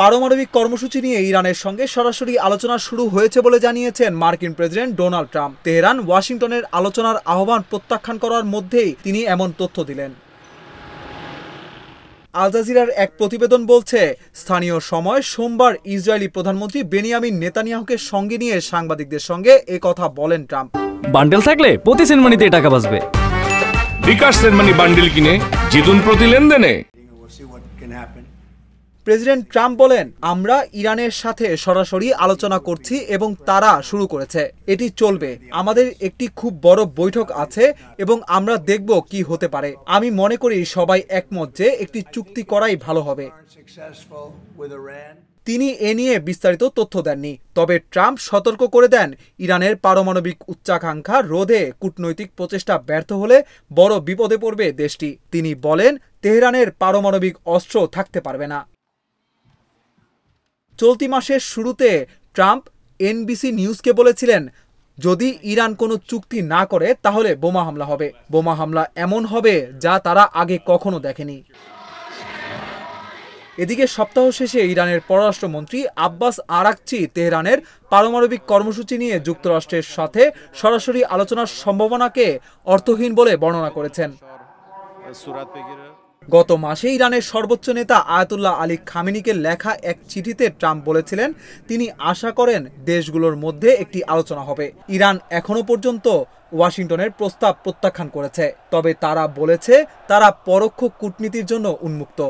পারমাণবিক কর্মসূচি নিয়ে ইরানের সঙ্গে সরাসরি আলোচনা শুরু হয়েছে বলে জানিয়েছেন মার্কিন প্রেসিডেন্ট ডোনাল্ড ট্রাম্প। তেহরান ওয়াশিংটনের আলোচনার আহ্বান প্রত্যাখ্যান করার মধ্যেই তিনি এমন তথ্য দিলেন। আল জাজিরার এক প্রতিবেদন বলছে, স্থানীয় সময় সোমবার ইসরায়েলি প্রধানমন্ত্রী বেনিয়ামিন নেতানিয়াহুকে সঙ্গে নিয়ে সাংবাদিকদের সঙ্গে একথা বলেন ট্রাম্প। বান্ডেল থাকলে প্রতি সেনমানিতে টাকা বাঁচবে। বিকাশ সেনমানি বান্ডেল কিনে জিতুন প্রতি লেনদেনে। প্রেসিডেন্ট ট্রাম্প বলেন, আমরা ইরানের সাথে সরাসরি আলোচনা করছি এবং তারা শুরু করেছে। এটি চলবে। আমাদের একটি খুব বড় বৈঠক আছে এবং আমরা দেখব কি হতে পারে। আমি মনে করি সবাই একমত যে একটি চুক্তি করাই ভালো হবে। তিনি এ নিয়ে বিস্তারিত তথ্য দেননি। তবে ট্রাম্প সতর্ক করে দেন, ইরানের পারমাণবিক উচ্চাকাঙ্ক্ষা রোধে কূটনৈতিক প্রচেষ্টা ব্যর্থ হলে বড় বিপদে পড়বে দেশটি। তিনি বলেন, তেহরানের পারমাণবিক অস্ত্র থাকতে পারবে না। চলতি মাসের শুরুতে ট্রাম্প এনবিসি নিউজকে বলেছিলেন, যদি ইরান কোনো চুক্তি না করে তাহলে বোমা হামলা হবে। বোমা হামলা এমন হবে যা তারা আগে কখনো দেখেনি। এদিকে সপ্তাহ শেষে ইরানের পররাষ্ট্রমন্ত্রী আব্বাস আরাকচি তেহরানের পারমাণবিক কর্মসূচি নিয়ে যুক্তরাষ্ট্রের সাথে সরাসরি আলোচনার সম্ভাবনাকে অর্থহীন বলে বর্ণনা করেছেন। গত মাসে ইরানের সর্বোচ্চ নেতা আয়াতুল্লাহ আলী খামেনিকে লেখা এক চিঠিতে ট্রাম্প বলেছিলেন, তিনি আশা করেন দেশগুলোর মধ্যে একটি আলোচনা হবে। ইরান এখনো পর্যন্ত ওয়াশিংটনের প্রস্তাব প্রত্যাখ্যান করেছে, তবে তারা বলেছে তারা পরোক্ষ কূটনীতির জন্য উন্মুক্ত।